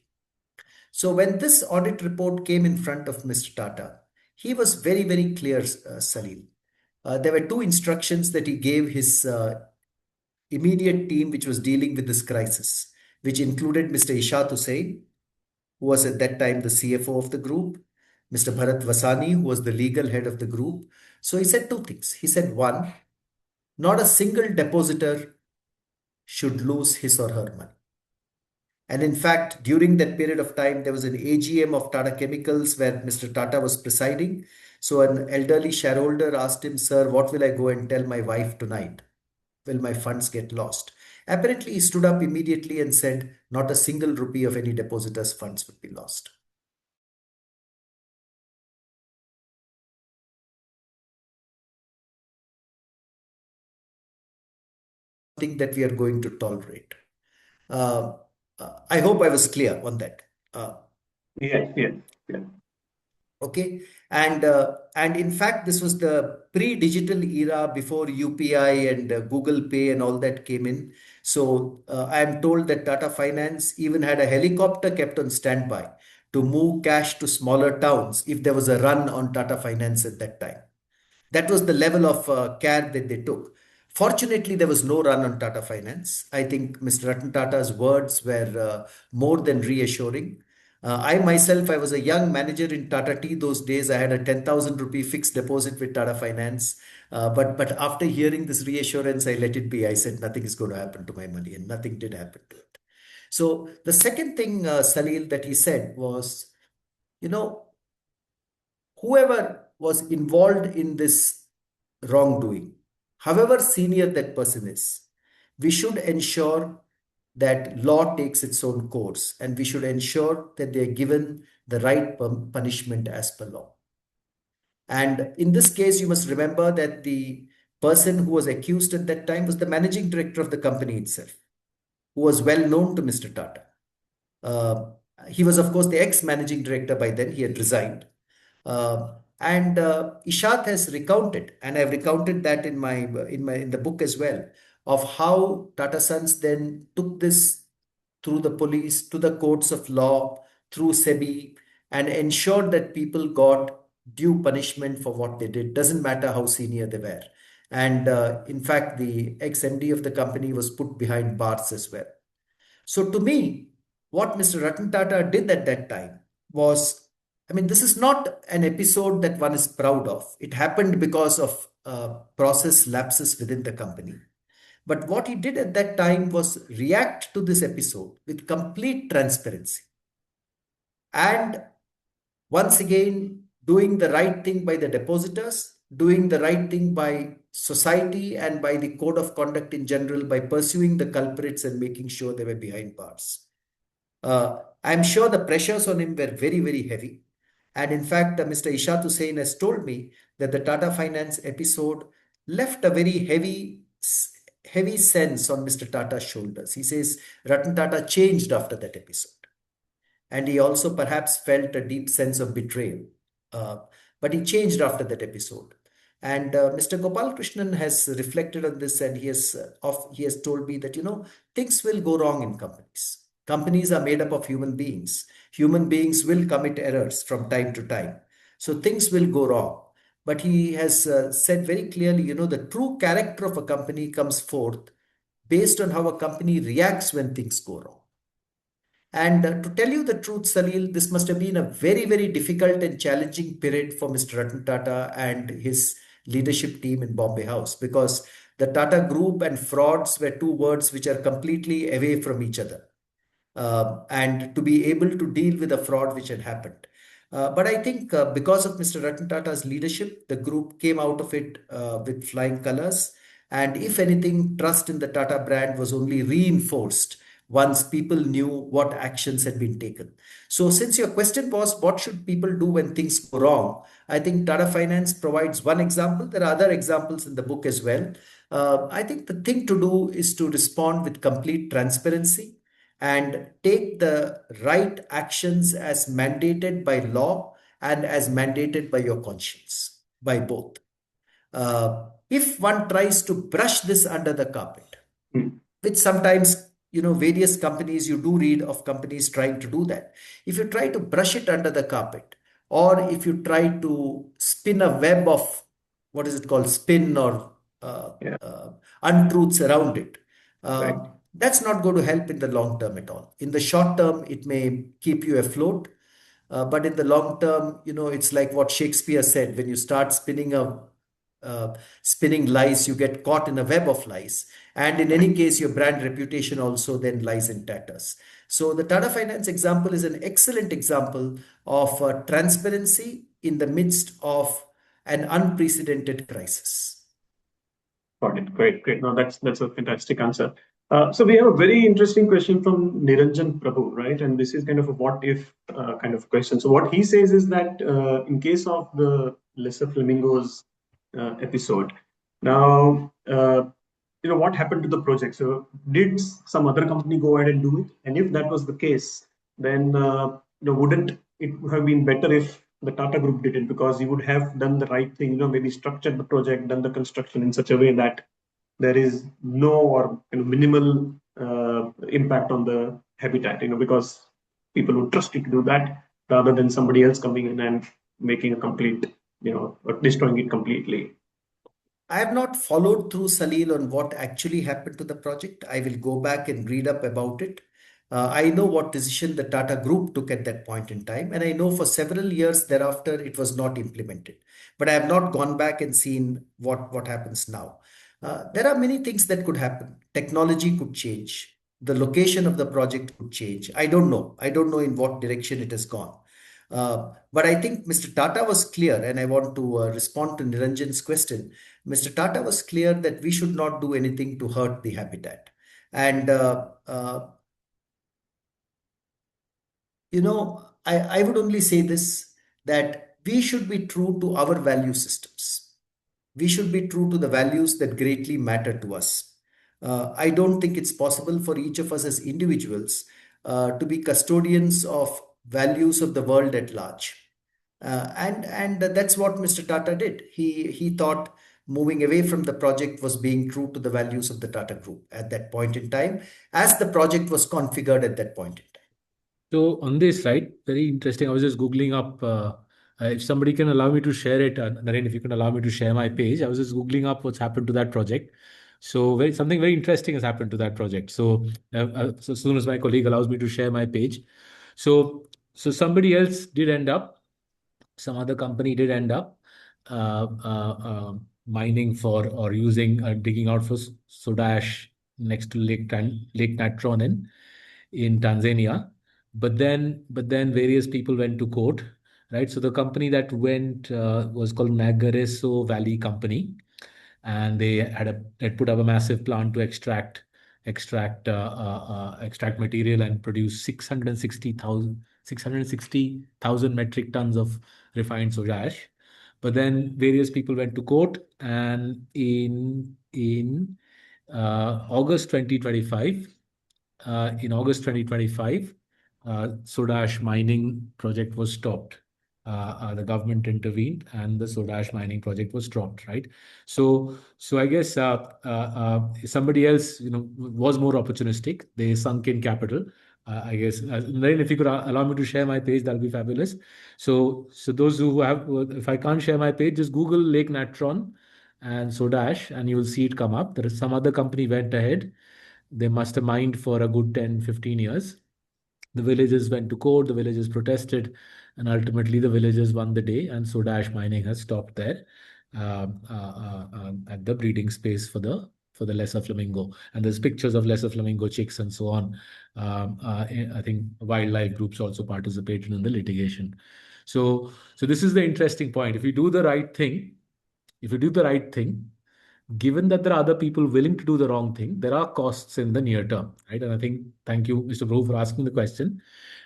Speaker 2: So when this audit report came in front of Mr. Tata, he was very, very clear, Salil. there were two instructions that he gave his immediate team, which was dealing with this crisis, which included Mr. Ishat Hussain, who was at that time the CFO of the group, Mr. Bharat Vasani, who was the legal head of the group. So he said two things. He said, one, not a single depositor should lose his or her money. And in fact, during that period of time, there was an AGM of Tata Chemicals where Mr. Tata was presiding. So an elderly shareholder asked him, Sir, what will I go and tell my wife tonight? Will my funds get lost? Apparently, he stood up immediately and said, not a single rupee of any depositor's funds would be lost. Something that we are going to tolerate. Uh, I hope I was clear on that. Uh,
Speaker 3: Yes, yes, yes.
Speaker 2: Okay, and in fact, this was the pre-digital era before UPI and Google Pay and all that came in. So I am told that Tata Finance even had a helicopter kept on standby to move cash to smaller towns if there was a run on Tata Finance at that time. That was the level of care that they took. Fortunately, there was no run on Tata Finance. I think Mr. Ratan Tata's words were more than reassuring. I myself, I was a young manager in Tata Tea those days. I had a 10,000 rupee fixed deposit with Tata Finance. But after hearing this reassurance, I let it be. I said nothing is going to happen to my money, and nothing did happen to it. So the second thing, Salil, that he said was, you know, whoever was involved in this wrongdoing, however senior that person is, we should ensure that law takes its own course and we should ensure that they are given the right punishment as per law. And in this case, you must remember that the person who was accused at that time was the managing director of the company itself, who was well known to Mr. Tata. Uh, he was, of course, the ex-managing director by then. He had resigned. And Ishat has recounted, and I've recounted that in the book as well, of how Tata Sons then took this through the police to the courts of law, through SEBI, and ensured that people got due punishment for what they did. Doesn't matter how senior they were. And in fact, the ex-MD of the company was put behind bars as well. So to me, what Mr. Ratan Tata did at that time was, I mean, this is not an episode that one is proud of. It happened because of process lapses within the company. But what he did at that time was react to this episode with complete transparency. And once again, doing the right thing by the depositors, doing the right thing by society and by the code of conduct in general, by pursuing the culprits and making sure they were behind bars. I'm sure the pressures on him were very, very heavy. And in fact, Mr. Ishat Hussain has told me that the Tata Finance episode left a very heavy sense on Mr. Tata's shoulders. He says Ratan Tata changed after that episode. And he also perhaps felt a deep sense of betrayal. Uh, but he changed after that episode. And Mr. Gopal Krishnan has reflected on this, and he has told me that things will go wrong in companies. Companies are made up of human beings. Human beings will commit errors from time to time. So things will go wrong. But he has said very clearly, the true character of a company comes forth based on how a company reacts when things go wrong. And to tell you the truth, Salil, this must have been a very, very difficult and challenging period for Mr. Ratan Tata and his leadership team in Bombay House, because the Tata Group and frauds were two words which are completely away from each other. And to be able to deal with a fraud which had happened. But I think because of Mr. Ratan Tata's leadership, the group came out of it with flying colors. And if anything, trust in the Tata brand was only reinforced once people knew what actions had been taken. So since your question was, what should people do when things go wrong? I think Tata Finance provides one example. There are other examples in the book as well. I think the thing to do is to respond with complete transparency and take the right actions as mandated by law and as mandated by your conscience, by both. If one tries to brush this under the carpet, which sometimes, various companies, you do read of companies trying to do that. If you try to brush it under the carpet, or if you try to spin a web of what is it called, spin or
Speaker 3: Yeah,
Speaker 2: untruths around it.
Speaker 3: right.
Speaker 2: That's not going to help in the long term at all. In the short term, it may keep you afloat, but in the long term, it's like what Shakespeare said: when you start uh, spinning lies, you get caught in a web of lies. And in any case, your brand reputation also then lies in tatters. So the Tata Finance example is an excellent example of transparency in the midst of an unprecedented crisis.
Speaker 3: Got it. Great, great. No, that's a fantastic answer. So we have a very interesting question from Niranjan Prabhu, right? And this is kind of a what if kind of question. So what he says is that in case of the Lesser Flamingos episode, now what happened to the project? So did some other company go ahead and do it? And if that was the case, then wouldn't it have been better if the Tata Group did it, because you would have done the right thing, maybe structured the project, done the construction in such a way that there is no or minimal impact on the habitat, because people would trust you to do that rather than somebody else coming in and making a complete, or destroying it completely.
Speaker 2: I have not followed through, Salil, on what actually happened to the project. I will go back and read up about it. I know what decision the Tata Group took at that point in time, and I know for several years thereafter it was not implemented. But I have not gone back and seen what happens now. There are many things that could happen. Technology could change. The location of the project could change. I don't know. I don't know in what direction it has gone. But I think Mr. Tata was clear, and I want to respond to Niranjan's question. Mr. Tata was clear that we should not do anything to hurt the habitat. And, I would only say this, that we should be true to our value systems. We should be true to the values that greatly matter to us. I don't think it's possible for each of us as individuals to be custodians of values of the world at large. And that's what Mr. Tata did. He thought moving away from the project was being true to the values of the Tata Group at that point in time, as the project was configured at that point in time.
Speaker 1: So on this, right, very interesting. I was just Googling up, if somebody can allow me to share it, Naren, if you can allow me to share my page. I was just Googling up what's happened to that project. So something very interesting has happened to that project. So as soon as my colleague allows me to share my page, so somebody else did end up, some other company did end up mining for or using digging out for soda ash next to Lake Natron in Tanzania. But then various people went to court, right? So the company that went was called Nagaresso Valley Company, and they had put up a massive plant to extract material and produce 660,000 metric tons of refined soja ash. But then various people went to court, and in August 2025, August 2025, soda ash mining project was stopped. The government intervened, and the soda ash mining project was dropped. Right. So I guess somebody else, was more opportunistic. They sunk in capital. I guess, Naren, if you could allow me to share my page, that'll be fabulous. So those who have, if I can't share my page, just Google Lake Natron and soda ash, and you will see it come up. There is some other company went ahead. They must have mined for a good 10, 15 years. The villagers went to court, the villagers protested, and ultimately the villagers won the day, and soda ash mining has stopped there at the breeding space for the lesser flamingo. And there's pictures of lesser flamingo chicks and so on. I think wildlife groups also participated in the litigation. So this is the interesting point. If you do the right thing, given that there are other people willing to do the wrong thing, there are costs in the near term, right? And I think, thank you, Mr. Bro, for asking the question.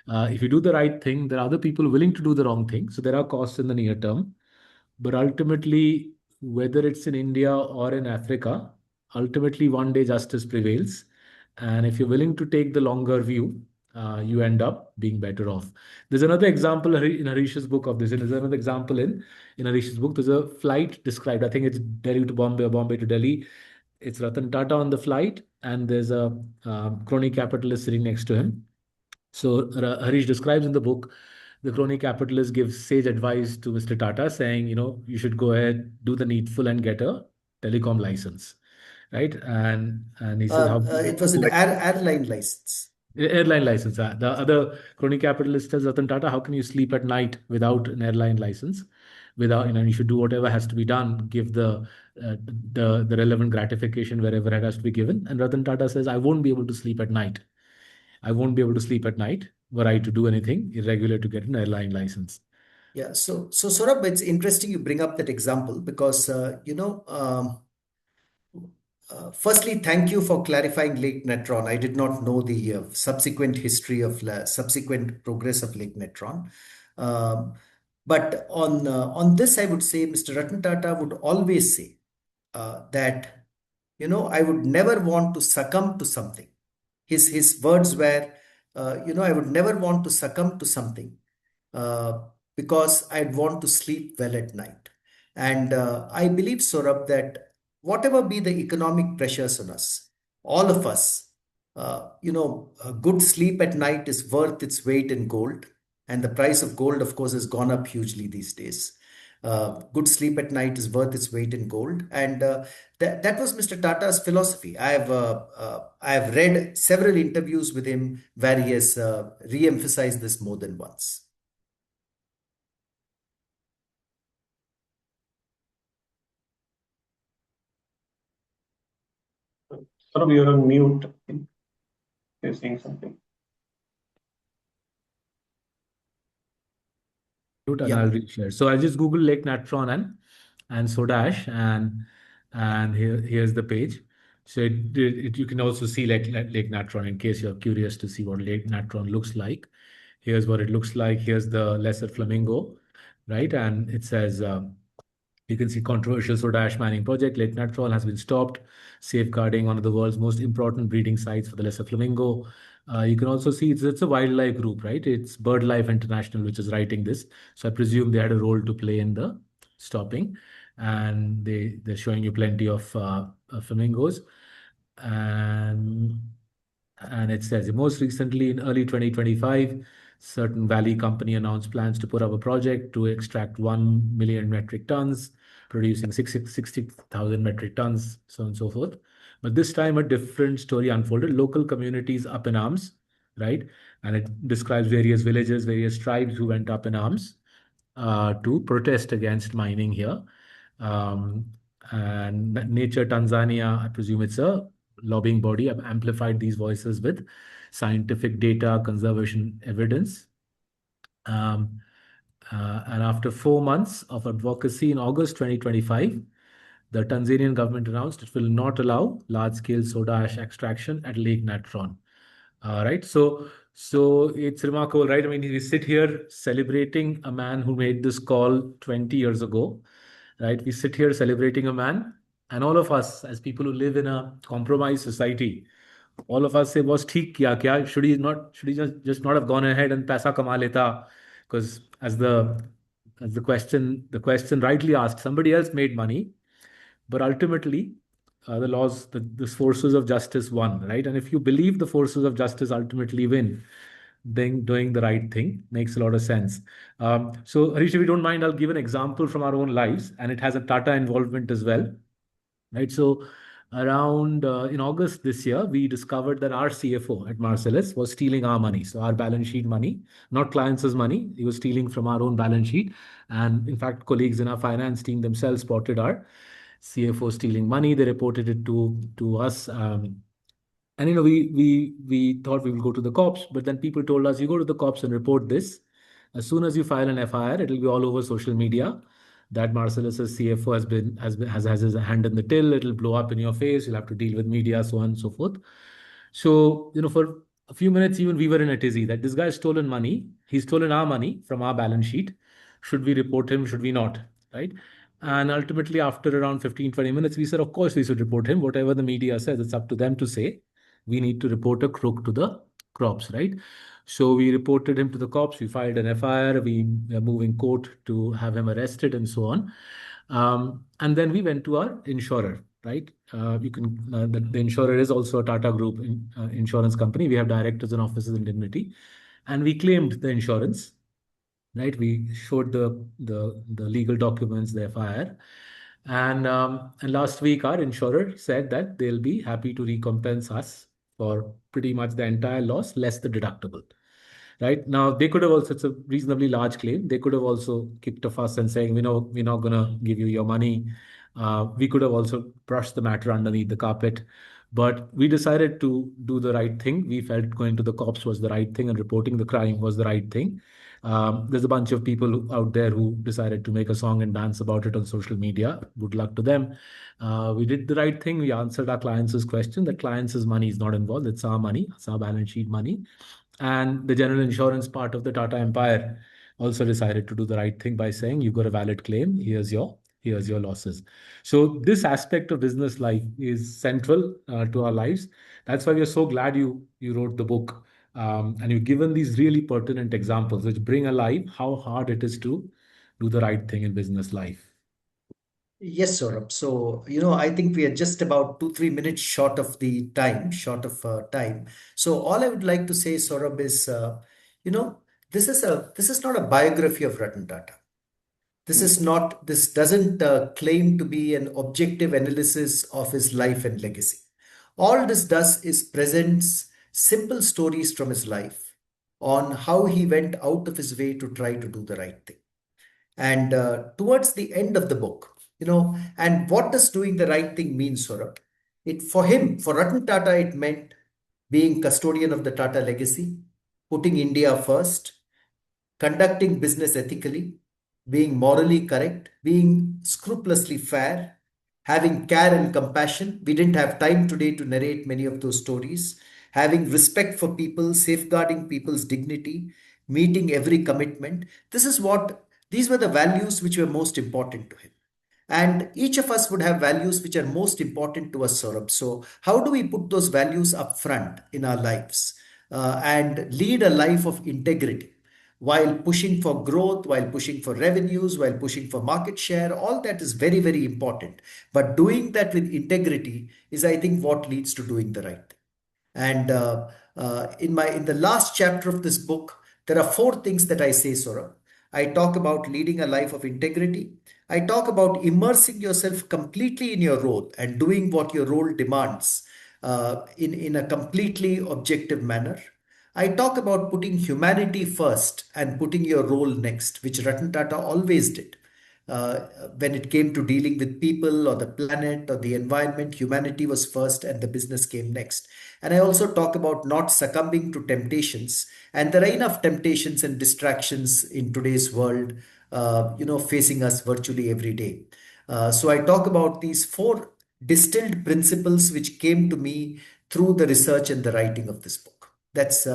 Speaker 1: If you do the right thing, there are other people willing to do the wrong thing. So there are costs in the near term. But ultimately, whether it's in India or in Africa, ultimately one day justice prevails. And if you're willing to take the longer view, you end up being better off. There's another example in Harish's book of this. And there's another example in Harish's book. There's a flight described. I think it's Delhi to Bombay or Bombay to Delhi. It's Ratan Tata on the flight, and there's a crony capitalist sitting next to him. So Harish describes in the book the crony capitalist gives sage advice to Mr. Tata saying, you should go ahead, do the needful and get a telecom license, right? And he says, how
Speaker 2: It was an airline license.
Speaker 1: airline license. The other crony capitalist tells Ratan Tata, how can you sleep at night without an airline license? Without, you should do whatever has to be done, give the relevant gratification wherever it has to be given. And Ratan Tata says, I won't be able to sleep at night. I won't be able to sleep at night were I to do anything irregular to get an airline license.
Speaker 2: Yeah. So Saurabh, it's interesting you bring up that example because, firstly, thank you for clarifying Lake Natron. I did not know the subsequent history of subsequent progress of Lake Natron. Um, but on this, I would say Mr. Ratan Tata would always say that I would never want to succumb to something. His words were, I would never want to succumb to something uh, because I'd want to sleep well at night. And I believe, Saurabh, that whatever be the economic pressures on us, all of us, a good sleep at night is worth its weight in gold. And the price of gold, of course, has gone up hugely these days. Good sleep at night is worth its weight in gold, and that was Mr. Tata's philosophy. I have read several interviews with him where he has re-emphasized this more than once.
Speaker 3: Sort of you're on mute. I think you're saying something.
Speaker 1: And
Speaker 2: Yeah.
Speaker 1: I'll reshare. So I'll just Google Lake Natron and soda ash, and here's the page. So you can also see Lake Natron in case you're curious to see what Lake Natron looks like. Here's what it looks like. Here's the lesser flamingo, right? And it says you can see controversial soda ash mining project. Lake Natron has been stopped, safeguarding one of the world's most important breeding sites for the lesser flamingo. You can also see it's a wildlife group, right? It's BirdLife International, which is writing this. So I presume they had a role to play in the stopping, and they're showing you plenty of flamingos, and it says most recently in early 2025, certain Valley company announced plans to put up a project to extract 1 million metric tons, producing 60,000 metric tons, so on and so forth. But this time a different story unfolded. Local communities up in arms, right? And it describes various villages, various tribes who went up in arms to protest against mining here. Um, and Nature Tanzania, I presume it's a lobbying body, have amplified these voices with scientific data, conservation evidence. And after 4 months of advocacy in August 2025, the Tanzanian government announced it will not allow large-scale soda ash extraction at Lake Natron. Right. So it's remarkable, right? I mean, we sit here celebrating a man who made this call 20 years ago, right? We sit here celebrating a man, and all of us, as people who live in a compromised society, all of us say, was theek kiya kya? Should he just not have gone ahead and paisa kama leta? Because as the question rightly asked, somebody else made money, but ultimately, the forces of justice won, right? And if you believe the forces of justice ultimately win, then doing the right thing makes a lot of sense. So, Harish, if you don't mind, I'll give an example from our own lives, and it has a Tata involvement as well, right? So, around in August this year, we discovered that our CFO at Marcellus was stealing our money, so our balance sheet money, not clients' money. He was stealing from our own balance sheet, and in fact, colleagues in our finance team themselves spotted our CFO stealing money. They reported it to us. And we thought we will go to the cops, but then people told us, you go to the cops and report this. As soon as you file an FIR, it'll be all over social media that Marcellus's CFO has his hand in the till. It'll blow up in your face. You'll have to deal with media, so on and so forth. So, for a few minutes, even we were in a tizzy that this guy has stolen money. He's stolen our money from our balance sheet. Should we report him? Should we not? Right? And ultimately, after around 15, 20 minutes, we said, of course, we should report him. Whatever the media says, it's up to them to say. We need to report a crook to the crops, right? So we reported him to the cops. We filed an FIR. We are moving court to have him arrested and so on. And then we went to our insurer, right? The insurer is also a Tata Group insurance company. We have directors and officers indemnity, and we claimed the insurance. right? We showed the legal documents, the FIR, and last week our insurer said that they'll be happy to recompense us for pretty much the entire loss, less the deductible. Right now, they could have also, it's a reasonably large claim. They could have also kicked a fuss and saying, we're not gonna give you your money. We could have also brushed the matter underneath the carpet, but we decided to do the right thing. We felt going to the cops was the right thing and reporting the crime was the right thing. There's a bunch of people out there who decided to make a song and dance about it on social media. Good luck to them. We did the right thing. We answered our clients' question. The clients' money is not involved. It's our money. It's our balance sheet money. And the general insurance part of the Tata empire also decided to do the right thing by saying, you've got a valid claim. Here's your losses. So this aspect of business life is central to our lives. That's why we are so glad you wrote the book, and you've given these really pertinent examples which bring alive how hard it is to do the right thing in business life.
Speaker 2: Yes, Saurabh. So, I think we are just about 2, 3 minutes short of the time, short of time. So, all I would like to say, Saurabh, is, this is not a biography of Ratan Tata. This doesn't claim to be an objective analysis of his life and legacy. All this does is presents simple stories from his life on how he went out of his way to try to do the right thing. And towards the end of the book, and what does doing the right thing mean, Saurabh? For him, for Ratan Tata, it meant being custodian of the Tata legacy, putting India first, conducting business ethically, being morally correct, being scrupulously fair, having care and compassion. We didn't have time today to narrate many of those stories. Having respect for people, safeguarding people's dignity, meeting every commitment. These were the values which were most important to him. And each of us would have values which are most important to us, Saurabh. So, how do we put those values up front in our lives and lead a life of integrity while pushing for growth, while pushing for revenues, while pushing for market share? All that is very, very important. But doing that with integrity is, I think, what leads to doing the right thing. And in the last chapter of this book, there are four things that I say, Saurabh. I talk about leading a life of integrity. I talk about immersing yourself completely in your role and doing what your role demands in a completely objective manner. I talk about putting humanity first and putting your role next, which Ratan Tata always did. Uh, when it came to dealing with people or the planet or the environment, humanity was first and the business came next. And I also talk about not succumbing to temptations. And there are enough temptations and distractions in today's world, facing us virtually every day. So I talk about these four distilled principles which came to me through the research and the writing of this book. That's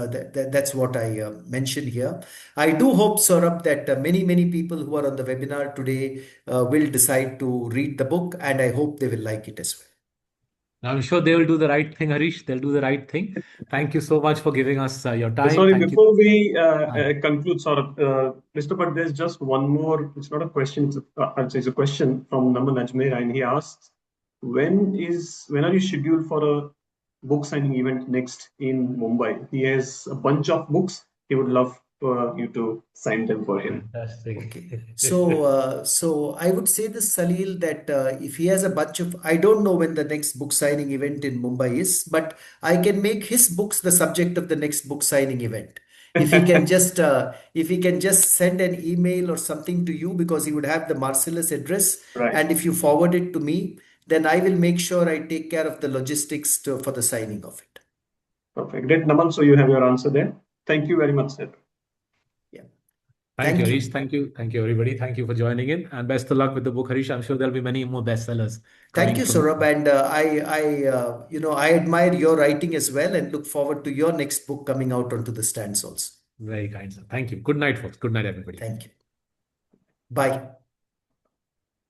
Speaker 2: what I mentioned here. I do hope, Saurabh, that many people who are on the webinar today will decide to read the book, and I hope they will like it as well.
Speaker 1: I'm sure they will do the right thing, Harish. They'll do the right thing. Thank you so much for giving us your time.
Speaker 3: Sorry,
Speaker 1: Thank you.
Speaker 3: before we
Speaker 1: Uh,
Speaker 3: conclude, sort of, Mr. But there's just one more. It's not a question. It's a question from Naman Ajmer, and he asks, when are you scheduled for a book signing event next in Mumbai? He has a bunch of books. He would love you to sign them for him.
Speaker 1: Fantastic.
Speaker 2: Okay. So I would say this, Salil, that if he has a bunch of, I don't know when the next book signing event in Mumbai is, but I can make his books the subject of the next book signing event. If he can just send an email or something to you, because he would have the Marcellus address,
Speaker 3: Right.
Speaker 2: and if you forward it to me, then I will make sure I take care of the logistics for the signing of it.
Speaker 3: Perfect. Great, Naman. So you have your answer there. Thank you very much, sir.
Speaker 2: Yeah.
Speaker 1: Thank you,
Speaker 2: Thank
Speaker 1: Harish.
Speaker 2: you.
Speaker 1: Thank you. Thank you, everybody. Thank you for joining in. And best of luck with the book, Harish. I'm sure there'll be many more bestsellers
Speaker 2: Thank
Speaker 1: coming
Speaker 2: you,
Speaker 1: from
Speaker 2: Saurabh,
Speaker 1: you.
Speaker 2: and I admire your writing as well, and look forward to your next book coming out onto the stands also.
Speaker 1: Very kind, sir. Thank you. Good night, folks. Good night, everybody.
Speaker 2: Thank you. Bye.